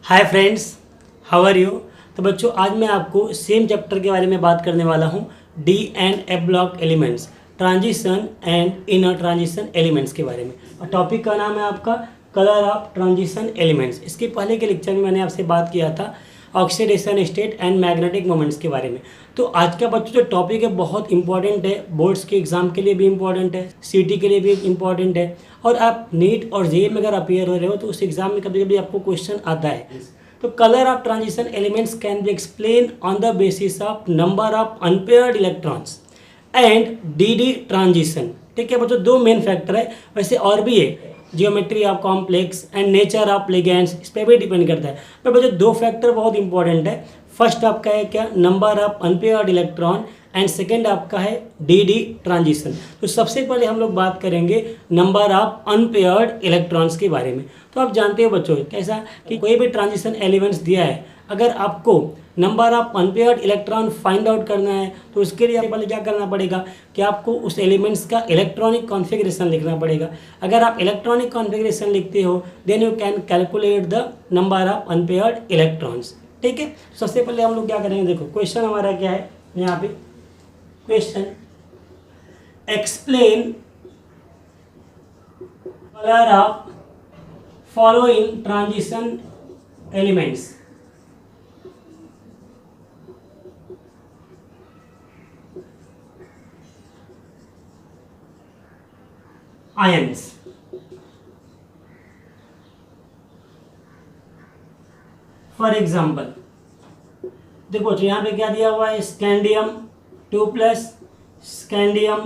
Hi friends, how are you. तो बच्चों, आज मैं आपको सेम चैप्टर के बारे में बात करने वाला हूँ, D and F block elements, transition and inner transition elements के बारे में। और टॉपिक का नाम है आपका कलर ऑफ ट्रांजिशन एलिमेंट्स। इसके पहले के लेक्चर में मैंने आपसे बात किया था oxidation state and magnetic moments के बारे में। तो आज का बच्चों जो टॉपिक है बहुत इंपॉर्टेंट है, बोर्ड्स के एग्जाम के लिए भी इंपॉर्टेंट है, सीटी के लिए भी इंपॉर्टेंट है, और आप नीट और जेईई में अगर अपियर हो रहे हो तो उस एग्जाम में कभी कभी आपको क्वेश्चन आता है। तो colour of transition elements can be explain on the basis of number of unpaired electrons and D transition. ठीक है बच्चों, दो मेन फैक्टर है, वैसे और भी है, geometry of complex and nature of ligands, इस पर भी डिपेंड करता है। पर बच्चों दो फैक्टर बहुत इंपॉर्टेंट है। फर्स्ट आपका है क्या, number of unpaired electron, and second आपका है डी ट्रांजिशन। तो सबसे पहले हम लोग बात करेंगे नंबर ऑफ अनपेयर्ड इलेक्ट्रॉन्स के बारे में। तो आप जानते हो बच्चों कैसा कि कोई भी ट्रांजिशन एलिमेंट्स दिया है, अगर आपको number of unpaired electron find out करना है तो उसके लिए पहले क्या करना पड़ेगा कि आपको उस एलिमेंट्स का इलेक्ट्रॉनिक कॉन्फ़िगरेशन लिखना पड़ेगा। अगर आप इलेक्ट्रॉनिक कॉन्फ़िगरेशन लिखते हो then you can calculate the number of unpaired electrons. ठीक है, सबसे पहले हम लोग क्या करेंगे, देखो क्वेश्चन हमारा क्या है यहाँ पे। Question, explain colour of following transition elements. Ions. For example देखो तो यहाँ पे क्या दिया हुआ है, scandium 2+, scandium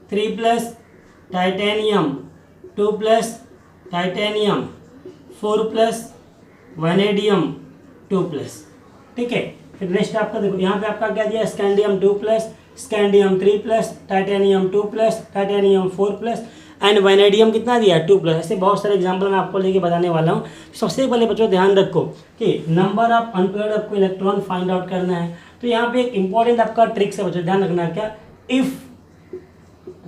3+, titanium 2+, titanium 4+, vanadium 2+। ठीक है, फिर नेक्स्ट आपका देखो यहाँ पे आपका क्या दिया, scandium 2+, scandium 3+, titanium 2+, titanium 4+, and vanadium कितना दिया, 2+। ऐसे बहुत सारे एग्जाम्पल मैं आपको लेके बताने वाला हूँ। सबसे पहले बच्चों ध्यान रखो कि नंबर ऑफ अनपेयर्ड आपको इलेक्ट्रॉन फाइंड आउट करना है। तो यहाँ पे एक इंपॉर्टेंट आपका ट्रिक्स है बच्चों, ध्यान रखना क्या, if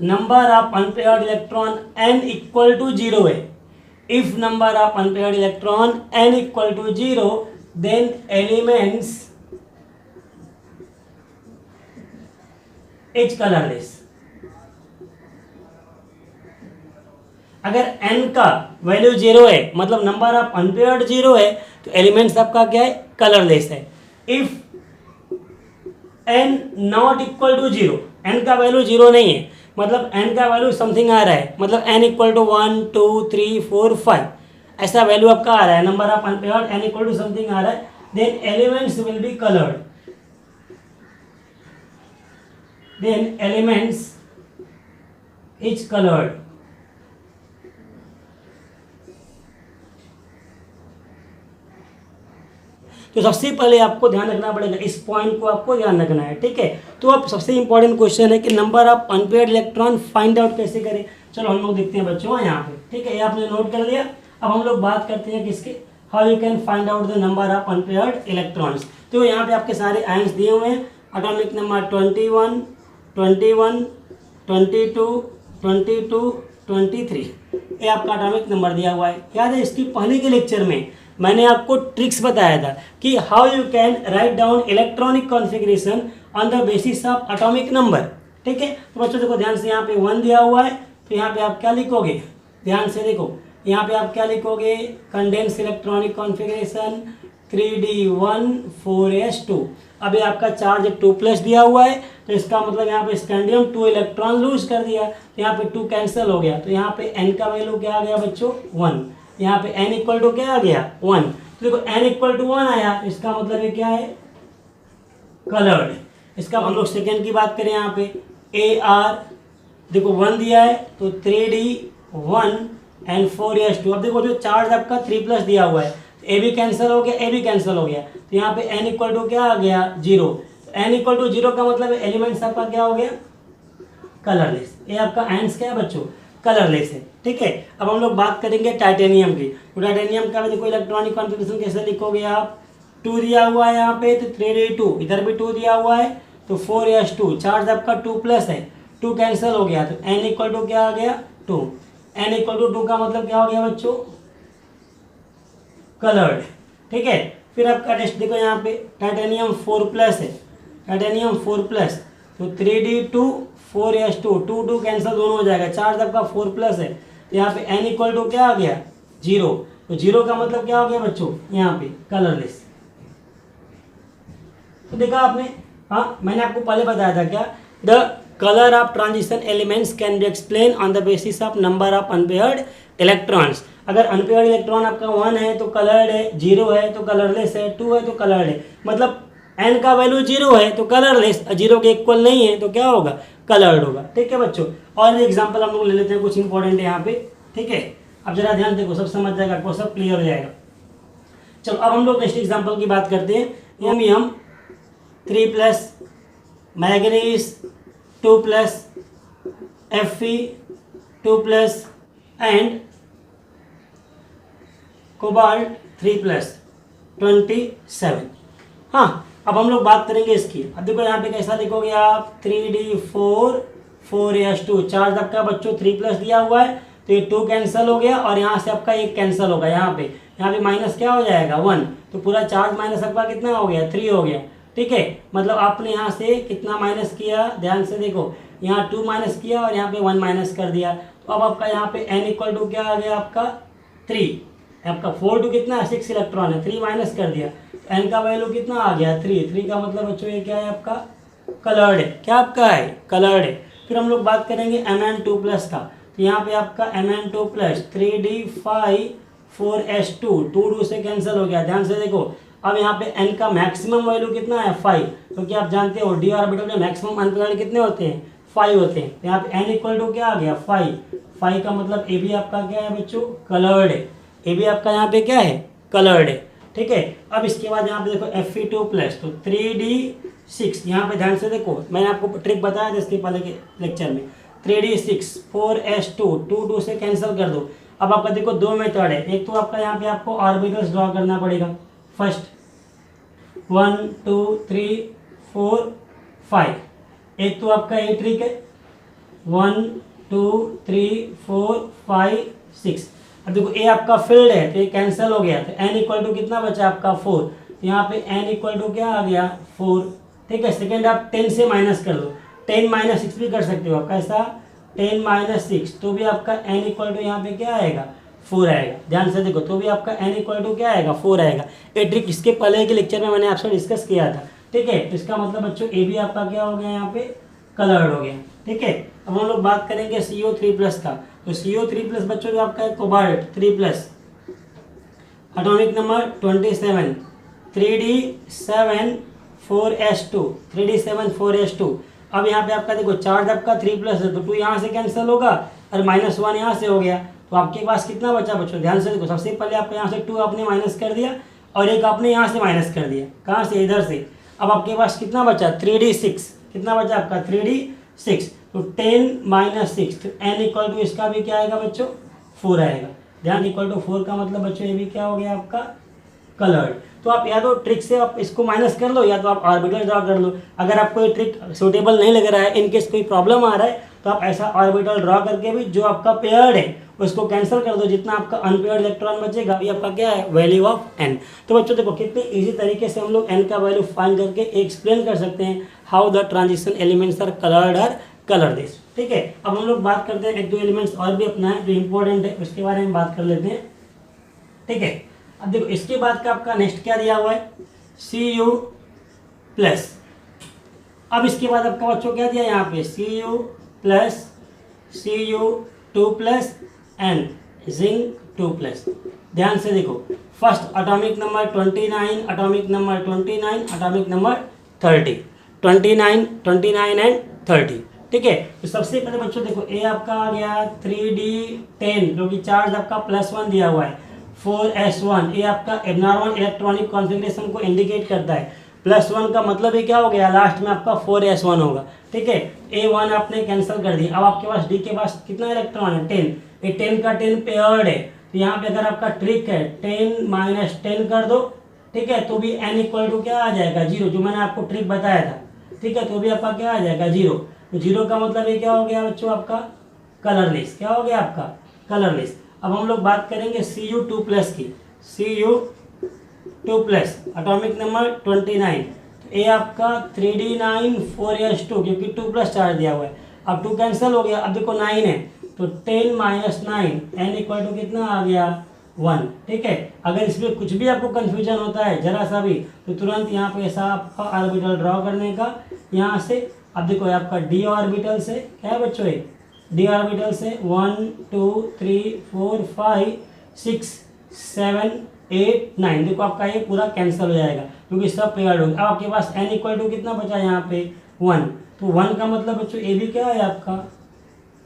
number of unpaired electron n equal to 0 है, if number of unpaired electron n equal to 0 then elements is colourless. अगर n का वैल्यू 0 है मतलब नंबर ऑफ अनपेयर्ड 0 है तो एलिमेंट्स आपका क्या है, कलरलेस है। If n not equal to 0, n का वैल्यू 0 नहीं है मतलब n का वैल्यू समथिंग आ रहा है, मतलब n इक्वल टू 1 2 3 4 5 ऐसा वैल्यू आपका आ रहा है, number of unpaired n equal to something आ रहा है, then elements will be coloured, then elements is coloured. तो सबसे पहले आपको ध्यान रखना पड़ेगा, इस पॉइंट को आपको ध्यान रखना है। ठीक है, तो अब सबसे इंपॉर्टेंट क्वेश्चन है कि number of unpaired electron find out कैसे करें। चलो हम लोग देखते हैं बच्चों यहाँ पे। ठीक है, ये आपने नोट कर लिया। अब हम लोग बात करते हैं किसके, how you can find out the number of unpaired electrons. तो यहाँ पे आपके सारे आयंस दिए हुए हैं, एटॉमिक नंबर 21 21 22 22 23, ये आपका एटॉमिक नंबर दिया हुआ है। याद है इसकी पहले के लेक्चर में मैंने आपको ट्रिक्स बताया था कि how you can write down electronic configuration on the basis of atomic number. ठीक है, तो बच्चों देखो ध्यान से, यहाँ पे 1 दिया हुआ है तो यहाँ पे आप क्या लिखोगे, ध्यान से देखो यहाँ पे आप क्या लिखोगे, condense electronic configuration 3d1 4s2। अब ये आपका चार्ज 2+ दिया हुआ है तो इसका मतलब यहाँ पे स्कैंडियम 2 इलेक्ट्रॉन लूज कर दिया, तो यहाँ पे 2 कैंसिल हो गया, तो यहाँ पे n का वैल्यू क्या आ गया बच्चों, 1। यहाँ पे n इक्वल टू क्या आ गया, 1। तो देखो n इक्वल टू 1 आया, इसका मतलब ये क्या है, कलर्ड। इसका हम लोग सेकेंड की बात करें, यहाँ पे AR देखो 1 दिया है तो 3d1 एंड 4s2। अब देखो जो चार्ज आपका 3+ दिया हुआ है, ए भी कैंसिल हो गया, ए भी कैंसिल हो गया, तो यहाँ पे n इक्वल टू क्या आ गया, 0। तो n इक्वल टू 0 का मतलब एलिमेंट्स आपका क्या हो गया, कलरलेस। ये आपका आयंस क्या है बच्चों, कलरलेस है। ठीक है, अब हम लोग बात करेंगे टाइटेनियम की। तो टाइटेनियम का देखो इलेक्ट्रॉनिक कॉन्फ़िगरेशन कैसे लिखोगे आप, 2 दिया हुआ है यहाँ पे तो 3d2, इधर भी 2 दिया हुआ है तो 4s2, चार्ज आपका 2+ है, 2 कैंसिल हो गया तो n इक्वल टू क्या आ गया, 2। n इक्वल टू 2 का मतलब क्या हो गया बच्चों, कलर्ड। ठीक है। फिर आपका नेक्स्ट देखो यहाँ पे टाइटेनियम 4+ है, टाइटेनियम 4+, तो 3D2 4s2, 2 कैंसिल दोनों हो जाएगा, चार्ज आपका 4+ है। तो यहाँ पे n इक्वल टू क्या आ गया 0, तो 0 का मतलब क्या हो गया बच्चों यहाँ पे कलरलेस। तो देखा आपने, हाँ मैंने आपको पहले बताया था क्या, the colour of transition elements can be explain on the basis of number of unpaired electrons. अगर अनपेयर्ड इलेक्ट्रॉन आपका 1 है तो कलर्ड है, 0 है तो कलरलेस है, 2 है तो कलर्ड है। मतलब n का वैल्यू 0 है तो कलरलेस, 0 के इक्वल नहीं है तो क्या होगा कलर्ड होगा। ठीक है बच्चों, और भी एग्जाम्पल हम लोग ले लेते हैं, कुछ इंपॉर्टेंट है यहाँ पे। ठीक है, अब जरा ध्यान देखो, सब समझ जाएगा, आपको सब क्लियर हो जाएगा। चलो अब हम लोग नेक्स्ट एग्जाम्पल की बात करते हैं। Aluminium 3+, manganese 2+, Fe 2+ and cobalt 3+27। हाँ, अब हम लोग बात करेंगे इसकी। अब देखो यहाँ पे कैसा लिखोगे आप, 3D4 4s2, चार्ज आपका बच्चों 3+ दिया हुआ है, तो ये 2 कैंसिल हो गया और यहाँ से आपका 1 कैंसिल होगा। यहाँ पे माइनस क्या हो जाएगा 1, तो पूरा चार्ज माइनस आपका कितना हो गया 3 हो गया। ठीक है, मतलब आपने यहाँ से कितना माइनस किया, ध्यान से देखो, यहाँ 2 माइनस किया और यहाँ पे 1 माइनस कर दिया। तो अब आपका यहाँ पे n इक्वल टू क्या आ गया आपका 3, आपका 4 टू कितना 6 इलेक्ट्रॉन है, 3 माइनस कर दिया, तो n का वैल्यू कितना आ गया 3 का मतलब बच्चों ये क्या है आपका कलर्ड है। क्या आपका है कलर्ड है। फिर हम लोग बात करेंगे Mn2+ का, तो यहाँ पे आपका Mn2+ 3D5 4s2, 2 से कैंसिल हो गया। ध्यान से देखो, अब यहाँ पे n का मैक्सिमम वैल्यू कितना है 5, क्योंकि आप जानते हो d ऑर्बिटल में मैक्सिमम अनपेयर्ड कितने होते हैं 5 होते हैं। तो यहाँ पे n इक्वल टू क्या आ गया 5 का मतलब ए भी आपका क्या है बच्चों कलर्ड है, ए भी आपका यहाँ पे क्या है कलर्ड है। ठीक है, अब इसके बाद यहाँ पे देखो Fe2+, तो 3D6, यहाँ पे ध्यान से देखो, मैंने आपको ट्रिक बताया था इसके पहले के लेक्चर में, 3D6 4s2, 2 से कैंसिल कर दो। अब आपका देखो 2 मेथड है, एक तो आपका यहाँ पे आपको ऑर्बिटल्स ड्रॉ करना पड़ेगा, फर्स्ट 1 2 3 4 5, एक तो आपका ये ट्रिक है 1 2 3 4 5 6। अब देखो ए आपका फील्ड है तो ये कैंसिल हो गया, तो n इक्वल टू कितना बचा आपका 4, तो यहाँ पे n इक्वल टू क्या आ गया 4। ठीक है, सेकेंड आप 10 से माइनस कर दो, 10 - 6 भी कर सकते हो आप, कैसा 10 - 6, तो भी आपका n इक्वल टू यहाँ पे क्या आएगा 4 आएगा। ध्यान से देखो, तो भी आपका n इक्वल टू क्या आएगा 4 आएगा। ये ट्रिक इसके पहले के लेक्चर में मैंने आपसे डिस्कस किया था। ठीक है, इसका मतलब बच्चों ए भी आपका क्या हो गया यहाँ पे कलर्ड हो गया। ठीक है, अब हम लोग बात करेंगे CO3+ का, तो CO3+ बच्चों जो आपका है cobalt 3+, atomic number 27, 3D7 4s2, 3D7 4s2। अब यहाँ पे आपका देखो चार्ज आपका 3+ है, तो 2 यहाँ से कैंसिल होगा और -1 यहाँ से हो गया, तो आपके पास कितना बचा बच्चों, ध्यान से देखो, सबसे पहले आपको यहाँ से 2 आपने माइनस कर दिया और एक आपने यहाँ से माइनस कर दिया, कहाँ से इधर से। अब आपके पास कितना बचा 3D6, कितना बचा आपका 3D6, तो 10 - 6, तो n इक्वल टू इसका भी क्या आएगा बच्चों 4 आएगा। ध्यान इक्वल टू 4 का मतलब बच्चों ये भी क्या हो गया आपका कलर्ड। तो आप या तो ट्रिक से आप इसको माइनस कर लो या तो आप ऑर्बिटल ड्रॉ कर लो। अगर आपको ये ट्रिक सूटेबल नहीं लग रहा है, इनकेस कोई प्रॉब्लम आ रहा है, तो आप ऐसा ऑर्बिटल ड्रॉ करके भी जो आपका पेयर्ड है उसको कैंसिल कर दो, जितना आपका अनपेयर्ड इलेक्ट्रॉन बचेगा ये आपका क्या है वैल्यू ऑफ n। तो बच्चों देखो कितने इजी तरीके से हम लोग n का वैल्यू फाइंड करके एक्सप्लेन कर सकते हैं how the transition elements are coloured और कलरलेस। ठीक है, अब हम लोग बात करते हैं एक दो एलिमेंट्स और भी अपना है जो इंपॉर्टेंट है, उसके बारे में बात कर लेते हैं। ठीक है, अब देखो इसके बाद का आपका नेक्स्ट क्या दिया हुआ है Cu+। अब इसके बाद आपका बच्चों क्या दिया यहाँ पे Cu+, Cu2+ एंड Zn2+। ध्यान से देखो, first atomic number 29, atomic number 29, atomic number 30, 29 and 30। ठीक है, तो सबसे पहले बच्चों देखो ए आपका आ गया 3D10, जो कि चार्ज आपका +1 दिया हुआ है, 4s1, ये आपका एबनॉर्मल इलेक्ट्रॉनिक कॉन्फ़िगरेशन को इंडिकेट करता है। +1 का मतलब ये क्या हो गया, लास्ट में आपका 4s1 होगा। ठीक है, A1 आपने कैंसिल कर दिया। अब आपके पास D के पास कितना इलेक्ट्रॉन है 10, ये 10 का 10 पेयर्ड है, तो यहाँ पे अगर आपका ट्रिक है 10 - 10 कर दो, ठीक है, तो भी n इक्वल टू क्या आ जाएगा 0, जो मैंने आपको ट्रिक बताया था। ठीक है, तो भी आपका क्या आ जाएगा 0, तो 0 का मतलब ये क्या हो गया बच्चों आपका कलरलेस। क्या हो गया आपका कलरलेस। अब हम लोग बात करेंगे Cu2+ की, Cu2+ 2 प्लस एटॉमिक नंबर 29, तो ए आपका 3d9 4s2 क्योंकि 2 प्लस चार्ज दिया हुआ है। अब 2 कैंसिल हो गया, अब देखो 9 है तो 10 माइनस 9 n इक्वल टू कितना आ गया 1। ठीक है, अगर इसमें कुछ भी आपको कंफ्यूजन होता है जरा सा भी तो तुरंत यहाँ पे ऐसा आपका ऑर्बिटल ड्रॉ करने का यहाँ से। अब देखो आपका डी ऑर्बिटल से क्या है बच्चों, डी ऑर्बिटल से 1 2 3 4 5 6 7 8 9, देखो आपका ये पूरा कैंसिल हो जाएगा क्योंकि सब पेयर्ड हो गया। अब आपके पास n इक्वल टू कितना बचा यहाँ पे 1, तो 1 का मतलब बच्चों ए भी क्या है आपका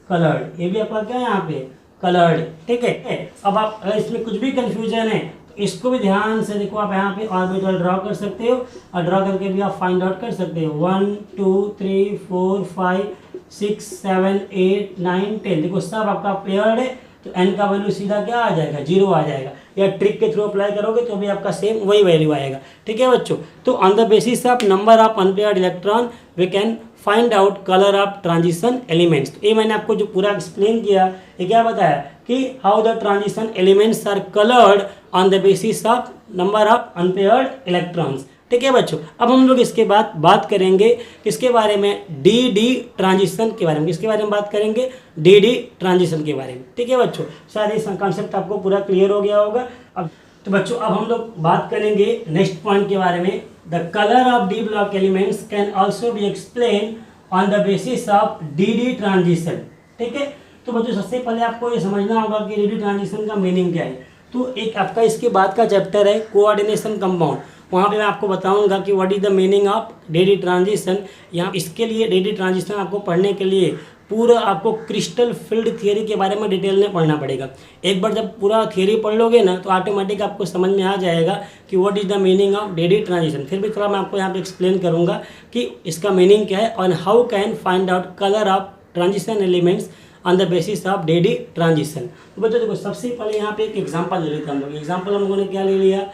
कलर्ड, ए भी आपका क्या है यहाँ पे कलर्ड। ठीक है, अब आप अगर इसमें कुछ भी कंफ्यूजन है तो इसको भी ध्यान से देखो, आप यहाँ पे ऑर्बिटल ड्रॉ कर सकते हो और ड्रॉ करके भी आप फाइंड आउट कर सकते हो 1 2 3 4 5 6 7 8 9 10, देखो सब आपका पेयर्ड है तो n का वैल्यू सीधा क्या आ जाएगा 0 आ जाएगा, या ट्रिक के थ्रू अप्लाई करोगे तो भी आपका सेम वही वैल्यू आएगा। ठीक है बच्चों, तो on the basis of number of unpaired electron we can find out colour of transition elements. तो ये मैंने आपको जो पूरा एक्सप्लेन किया, ये क्या बताया कि how the transition elements are coloured on the basis of number of unpaired electrons. ठीक है बच्चों, अब हम लोग इसके बाद बात करेंगे किसके बारे में, डी डी ट्रांजिशन के बारे में। किसके बारे में बात करेंगे, डी डी ट्रांजिशन के बारे में। ठीक है बच्चों, शायद ये कॉन्सेप्ट आपको पूरा क्लियर हो गया होगा। अब तो बच्चों अब हम लोग बात करेंगे नेक्स्ट पॉइंट के बारे में, the colour of D block elements can also be explain on the basis of D D transition. ठीक है, तो बच्चों सबसे पहले आपको ये समझना होगा कि डी डी ट्रांजिशन का मीनिंग क्या है। तो एक आपका इसके बाद का चैप्टर है कोऑर्डिनेशन कंपाउंड, वहाँ पे मैं आपको बताऊंगा कि what is the meaning of D D transition. यहाँ इसके लिए डी डी ट्रांजिशन आपको पढ़ने के लिए पूरा आपको क्रिस्टल फील्ड थियरी के बारे में डिटेल में पढ़ना पड़ेगा। एक बार जब पूरा थियरी पढ़ लोगे ना तो ऑटोमेटिक आपको समझ में आ जाएगा कि what is the meaning of D D transition. फिर भी थोड़ा मैं आपको यहाँ पे एक्सप्लेन करूँगा कि इसका मीनिंग क्या है और how can find out colour of transition elements on the basis of D D transition. तो बच्चों देखो सबसे पहले यहाँ पे एक एग्जाम्पल ले लेते हैं हम लोग। एग्जाम्पल हम लोगों ने क्या ले लिया,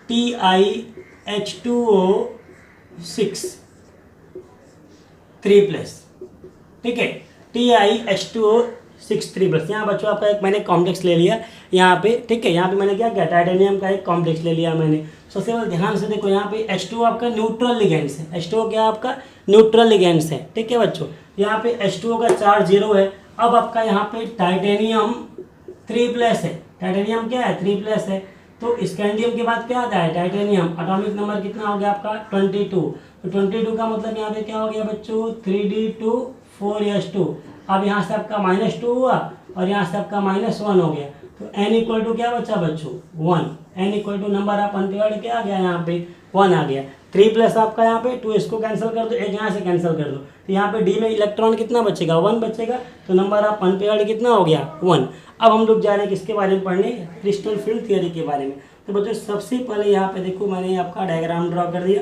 TiH2O6 3+। ठीक है, TiH2O6 3+। यहाँ बच्चों आपका एक मैंने कॉम्प्लेक्स ले लिया यहाँ पे। ठीक है, यहाँ पे मैंने क्या किया, टाइटेनियम का एक कॉम्प्लेक्स ले लिया मैंने। सबसे पहले ध्यान से देखो, यहाँ पे H2O आपका न्यूट्रल लिगेंड्स है। H2O क्या आपका न्यूट्रल लिगेंड्स है। ठीक है बच्चों, यहाँ पे H2O का चार्ज 0 है। अब आपका यहाँ पे टाइटेनियम 3+ है। टाइटेनियम क्या है 3+ है, तो स्कैंडियम के बाद क्या आता है टाइटेनियम। एटॉमिक नंबर कितना हो गया आपका 22, तो 22 का मतलब यहाँ पे क्या हो गया बच्चों 3d2 4s2। अब यहाँ से आपका -2 हुआ और यहाँ से आपका -1 हो गया, तो n इक्वल टू क्या बचा बच्चों 1। n equal to number of unpaired क्या आ गया यहाँ पे 1 आ गया। 3+ आपका यहाँ पे 2 इसको कैंसिल कर दो, एक यहाँ से कैंसिल कर दो, तो यहाँ पे डी में इलेक्ट्रॉन कितना बचेगा 1 बचेगा, तो नंबर ऑफ अनपेयर्ड कितना हो गया 1। अब हम लोग जा रहे हैं किसके बारे में पढ़ने, क्रिस्टल फील्ड थियरी के बारे में। तो बच्चों सबसे पहले यहाँ पे देखो मैंने आपका डायग्राम ड्रॉ कर दिया।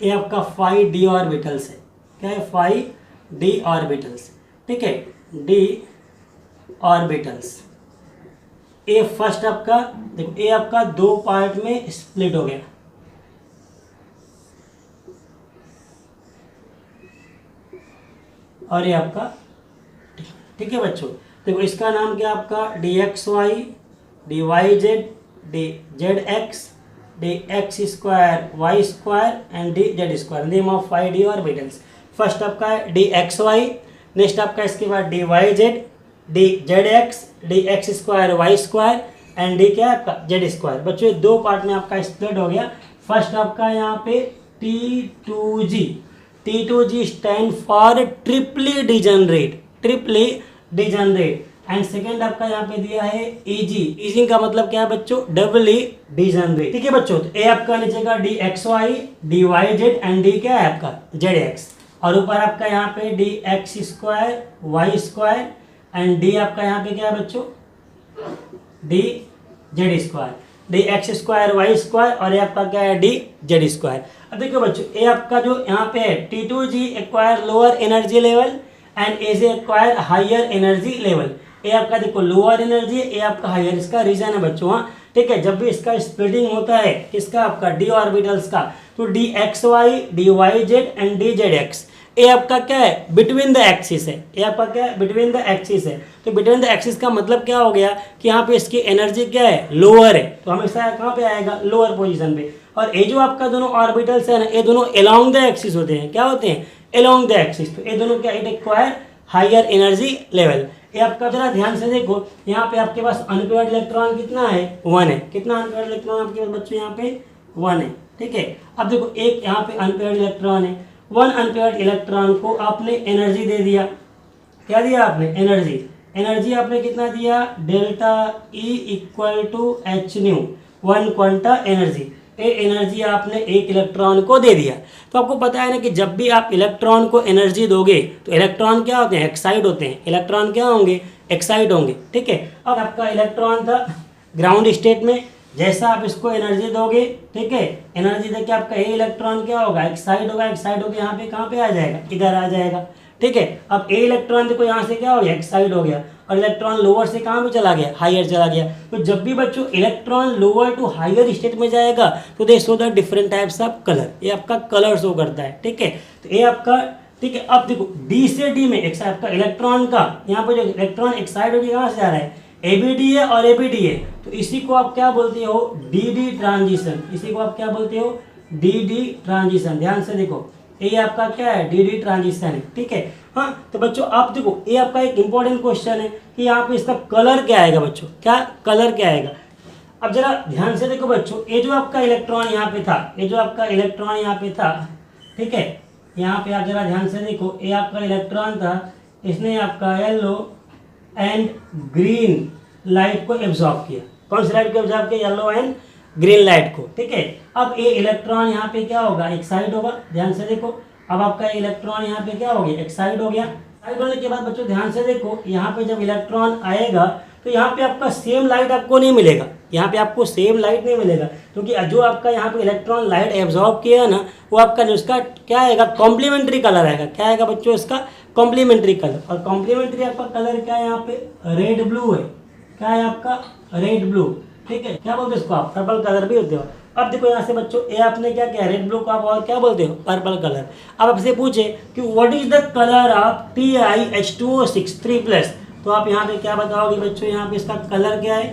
ये आपका 5d ऑर्बिटल्स है। क्या है 5d ऑर्बिटल्स। ठीक है, d ऑर्बिटल्स। ए फर्स्ट आपका देखो, ए आपका 2 पार्ट में स्प्लिट हो गया। और ये आपका ठीक है बच्चों, देखो इसका नाम क्या आपका dxy dyz dzx dx² y² and dz², name of 5d orbitals. First आपका है dxy, नेक्स्ट आपका इसके बाद dyz dzx dx² y² and d क्या है आपका z²। बच्चों ये 2 पार्ट में आपका स्प्लिट हो गया। फर्स्ट आपका यहाँ पे T2g, T2g stand for triply degenerate and second आपका यहाँ पे दिया है EG का मतलब क्या है बच्चों डबली डिजनरेट। ठीक है बच्चों, तो ए आपका नीचे का dxy dyz एंड d क्या है आपका zx, और ऊपर आपका यहाँ पे dx² y² एंड d आपका यहाँ पे क्या है बच्चों dz², dx² y² और ये आपका क्या है dz²। अब देखो बच्चों ए आपका जो यहाँ पे है T2g acquire lower energy level and AG acquire higher energy level. ए आपका देखो लोअर एनर्जी, ए आपका हायर, इसका रीजन है बच्चों। हाँ ठीक है, जब भी इसका स्प्लिटिंग होता है किसका आपका d ऑर्बिटल्स का, तो dxy dyz एंड dzx ए आपका क्या है, बिटवीन द एक्सिस है, ए आपका क्या है, बिटवीन द एक्सिस है। तो बिटवीन द एक्सिस का मतलब क्या हो गया कि यहाँ पे इसकी एनर्जी क्या है, लोअर है, तो हमेशा कहाँ पे आएगा, लोअर पोजीशन पे। और ये जो आपका दोनों ऑर्बिटल्स है ना, ये दोनों अलोंग द एक्सिस होते हैं, क्या होते हैं, अलोंग द एक्सिस। तो ये दोनों क्या, it acquire higher energy level. ये आपका जरा ध्यान से देखो, यहाँ पे आपके पास अनपेयर्ड इलेक्ट्रॉन कितना है, 1 है। कितना अनपेयर्ड इलेक्ट्रॉन आपके पास बच्चों, यहाँ पे 1 है, ठीक है। अब देखो एक यहाँ पे अनपेयर्ड इलेक्ट्रॉन है, 1 अनपेयर्ड इलेक्ट्रॉन को आपने एनर्जी दे दिया, क्या दिया आपने, एनर्जी। एनर्जी आपने कितना दिया, delta E equal to H nu, 1 quanta energy. ये एनर्जी आपने एक इलेक्ट्रॉन को दे दिया। तो आपको पता है ना कि जब भी आप इलेक्ट्रॉन को एनर्जी दोगे तो इलेक्ट्रॉन क्या होते हैं, एक्साइड होते हैं। इलेक्ट्रॉन क्या होंगे, एक्साइड होंगे, ठीक है। अब आपका इलेक्ट्रॉन था ग्राउंड स्टेट में, जैसा आप इसको एनर्जी दोगे, ठीक है, एनर्जी देके आपका ये इलेक्ट्रॉन क्या होगा, एक्साइड होगा। एक्साइड होकर यहाँ पे कहाँ पे आ जाएगा, इधर आ जाएगा, ठीक है। अब ए इलेक्ट्रॉन देखो यहाँ से क्या हो गया, एक्साइड हो गया, और इलेक्ट्रॉन लोअर से कहाँ पे चला गया, हायर चला गया। तो जब भी बच्चों electron lower to higher state में जाएगा तो they show the different types of colour, ये आपका कलर शो करता है, ठीक है। तो ये आपका, ठीक है। अब देखो डी से डी में आपका इलेक्ट्रॉन का, यहाँ पे जो इलेक्ट्रॉन एक्साइड होकर कहाँ से आ रहा है, एबीडी है और एबीडी है, तो इसी को आप क्या बोलते हो, डी ट्रांजिशन। इसी को आप क्या बोलते हो, डी ट्रांजिशन। ध्यान से देखो, ये आपका क्या है, डी ट्रांजिशन है, ठीक है। हाँ, तो बच्चों आप देखो, ये आपका एक इंपॉर्टेंट क्वेश्चन है कि यहाँ पे इसका कलर क्या आएगा बच्चों, क्या कलर क्या आएगा। अब जरा ध्यान से देखो बच्चों, ये जो आपका इलेक्ट्रॉन यहाँ पे था, ये जो आपका इलेक्ट्रॉन यहाँ पे था, ठीक है, यहाँ पे आप जरा ध्यान से देखो, ये आपका इलेक्ट्रॉन था, इसने आपका येलो एंड ग्रीन लाइट को एब्जॉर्ब किया। कौन सी लाइट को एब्जॉर्ब किया, येलो एंड ग्रीन लाइट को, ठीक है। अब ये इलेक्ट्रॉन यहाँ पे क्या होगा, एक्साइड होगा। ध्यान से देखो, अब आपका इलेक्ट्रॉन यहाँ पे क्या हो गया, एक्साइड हो गया। एक्साइड होने के बाद बच्चों ध्यान से देखो, यहाँ पे जब इलेक्ट्रॉन आएगा तो यहाँ पे आपका सेम लाइट आपको नहीं मिलेगा, यहाँ पे आपको सेम लाइट नहीं मिलेगा, क्योंकि जो आपका यहाँ पे इलेक्ट्रॉन लाइट एब्जॉर्ब किया है ना, वो आपका जो उसका क्या आएगा, कॉम्प्लीमेंट्री कलर आएगा। क्या आएगा बच्चों, इसका कॉम्प्लीमेंट्री कलर। और कॉम्प्लीमेंट्री आपका कलर क्या है, यहाँ पे रेड ब्लू है। क्या है आपका, रेड ब्लू, ठीक है। क्या बोलते हैं इसको आप, पर्पल कलर भी होते हो। अब देखो यहाँ से बच्चों, ये आपने क्या किया, रेड ब्लू को आप और क्या बोलते हो, पर्पल कलर। अब आपसे पूछे कि what is the colour of TiH2O6 3+, तो आप यहाँ पे क्या बताओगे बच्चों, यहाँ पे इसका कलर क्या है,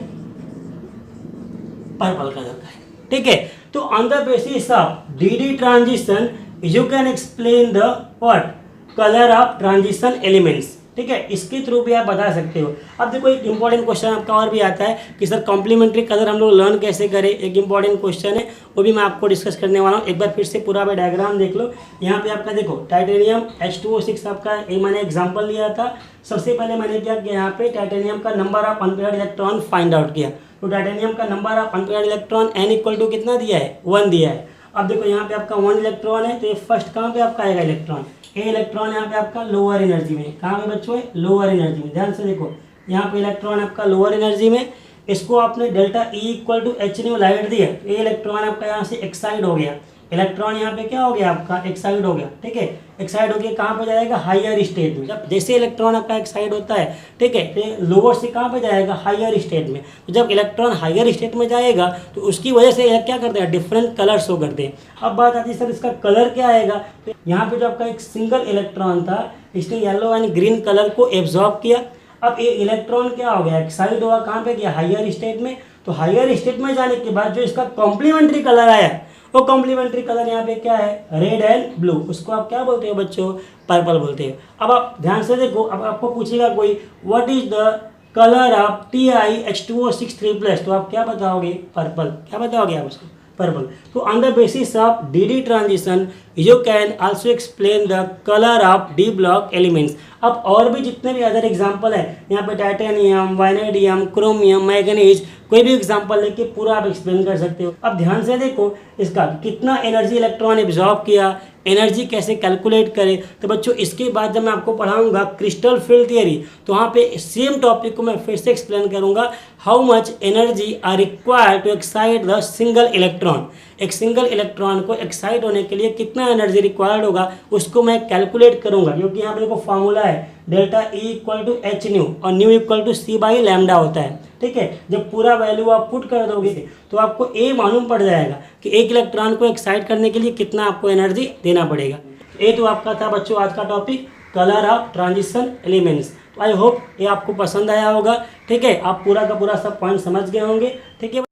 पर्पल कलर का है, ठीक है। तो on the basis of D transition you can explain the what, colour of transition elements, ठीक है। इसके थ्रू भी आप बता सकते हो। अब देखो एक इंपॉर्टेंट क्वेश्चन आपका और भी आता है कि सर कॉम्प्लीमेंट्री कलर हम लोग लर्न कैसे करें, एक इंपॉर्टेंट क्वेश्चन है, वो भी मैं आपको डिस्कस करने वाला हूँ। एक बार फिर से पूरा मैं डायग्राम देख लो। यहाँ पे आपका देखो टाइटेनियम H2O6 आपका एक मैंने एग्जाम्पल लिया था। सबसे पहले मैंने क्या किया, यहाँ पे टाइटेनियम का number of unpaired electron find out किया। तो टाइटेनियम का number of unpaired electron n equal to कितना दिया है, 1 दिया है। अब देखो यहाँ पे आपका 1 इलेक्ट्रॉन है, तो ये फर्स्ट कहाँ पे आपका आएगा इलेक्ट्रॉन, ये इलेक्ट्रॉन यहाँ पे आपका लोअर एनर्जी में। कहाँ पे बच्चों है, लोअर एनर्जी में। ध्यान से देखो, यहाँ पे इलेक्ट्रॉन आपका लोअर एनर्जी में, इसको आपने delta E equal to H nu light दिया, तो ये इलेक्ट्रॉन आपका यहाँ से एक्साइड हो गया। इलेक्ट्रॉन यहाँ पे क्या हो गया आपका, एक्साइड हो गया, ठीक है। एक्साइड होकर कहाँ पे जाएगा, हायर स्टेट में। जब जैसे इलेक्ट्रॉन आपका एक्साइड होता है, ठीक है, तो लोअर से कहाँ पे जाएगा, हायर स्टेट में। तो जब इलेक्ट्रॉन हायर स्टेट में जाएगा तो उसकी वजह से यह क्या करते हैं, डिफरेंट कलर शो करते हैं। अब बात आती है सर इसका कलर क्या आएगा, तो यहाँ पे जो आपका एक सिंगल इलेक्ट्रॉन था, इसने येलो एंड ग्रीन कलर को एब्जॉर्ब किया। अब ये इलेक्ट्रॉन क्या हो गया, एक्साइड हुआ, कहाँ पे गया, हायर स्टेट में। तो हायर स्टेट में जाने के बाद जो इसका कॉम्प्लीमेंट्री कलर आया, वो कॉम्प्लीमेंट्री कलर यहाँ पे क्या है, रेड एंड ब्लू। उसको आप क्या बोलते हो बच्चों, पर्पल बोलते हो। अब आप ध्यान से देखो, अब आपको पूछेगा कोई what is the colour of TiH2O6 3+, तो आप क्या बताओगे, पर्पल। क्या बताओगे आप उसको, पर्पल। तो on the basis of D transition you can also explain the colour of D block elements. अब और भी जितने भी अदर एग्जाम्पल है, यहाँ पे टाइटेनियम, वाइनेडियम, क्रोमियम, मैग्नीज, कोई भी एग्जाम्पल लेके पूरा आप एक्सप्लेन कर सकते हो। अब ध्यान से देखो इसका कितना एनर्जी इलेक्ट्रॉन एब्जॉर्ब किया, एनर्जी कैसे कैलकुलेट करें। तो बच्चों इसके बाद जब मैं आपको पढ़ाऊंगा क्रिस्टल फील्ड थियरी, तो वहाँ पे सेम टॉपिक को मैं फिर से एक्सप्लेन करूंगा, how much energy are required to excite the single electron. एक सिंगल इलेक्ट्रॉन को एक्साइट होने के लिए कितना एनर्जी रिक्वायर्ड होगा, उसको मैं कैलकुलेट करूंगा, क्योंकि यहाँ पे देखो फॉर्मूला है delta E equal to H nu, और न्यू इक्वल टू C/λ होता है, ठीक है। जब पूरा वैल्यू आप पुट कर दोगे तो आपको ए मालूम पड़ जाएगा कि एक इलेक्ट्रॉन को एक्साइट करने के लिए कितना आपको एनर्जी देना पड़ेगा। ये तो आपका था बच्चों आज का topic colour of transition elements. तो आई होप ये आपको पसंद आया होगा। ठीक है, आप पूरा का पूरा सब पॉइंट समझ गए होंगे। ठीक है,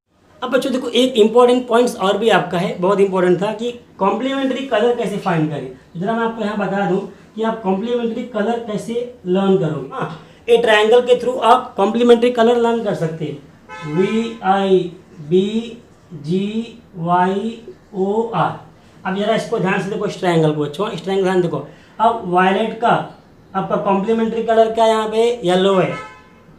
अब बच्चों देखो एक इंपॉर्टेंट पॉइंट्स और भी आपका है, बहुत इंपॉर्टेंट था कि कॉम्प्लीमेंट्री कलर कैसे फाइंड करें। जरा मैं आपको यहाँ बता दूँ कि आप कॉम्प्लीमेंट्री कलर कैसे लर्न करोगे। हाँ, ए ट्रायंगल के थ्रू आप कॉम्प्लीमेंट्री कलर लर्न कर सकते हैं। VIBGYOR। अब जरा इसको ध्यान से देखो, इस ट्रायंगल को बच्चों, इस ट्रायंगल ध्यान देखो। अब वायलेट का आपका कॉम्प्लीमेंट्री कलर क्या है, यहाँ पे येलो है।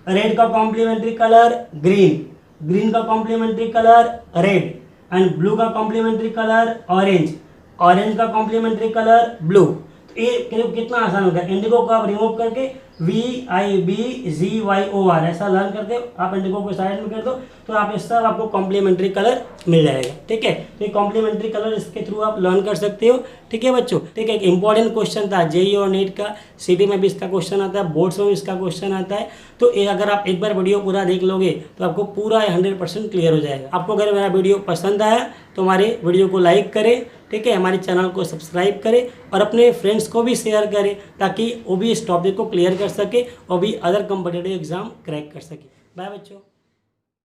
रेड का कॉम्प्लीमेंट्री कलर ग्रीन, ग्रीन का complementary colour red, and blue का कॉम्प्लीमेंट्री कलर ऑरेंज, ऑरेंज का कॉम्प्लीमेंट्री कलर ब्लू। तो ये कितना आसान होगा। इंडिगो को आप रिमूव करके VIBGYOR ऐसा लर्न करके आप इंडिगो को साइड में कर दो, तो आप इस सब आपको कॉम्प्लीमेंट्री कलर मिल जाएगा। ठीक है, तो ये कॉम्प्लीमेंट्री कलर इसके थ्रू आप लर्न कर सकते हो। ठीक है बच्चों, ठीक है, एक इंपॉर्टेंट क्वेश्चन था जेईई और नीट का, सिटी में भी इसका क्वेश्चन आता है, बोर्ड्स में भी इसका क्वेश्चन आता है। तो ये अगर आप एक बार वीडियो पूरा देख लोगे तो आपको पूरा 100% क्लियर हो जाएगा। आपको अगर मेरा वीडियो पसंद आया तो हमारे वीडियो को लाइक करें। ठीक है, हमारे चैनल को सब्सक्राइब करें और अपने फ्रेंड्स को भी शेयर करें, ताकि वो भी इस टॉपिक को क्लियर कर सके और भी अदर कॉम्पिटिटिव एग्जाम क्रैक कर सके। बाय बच्चों।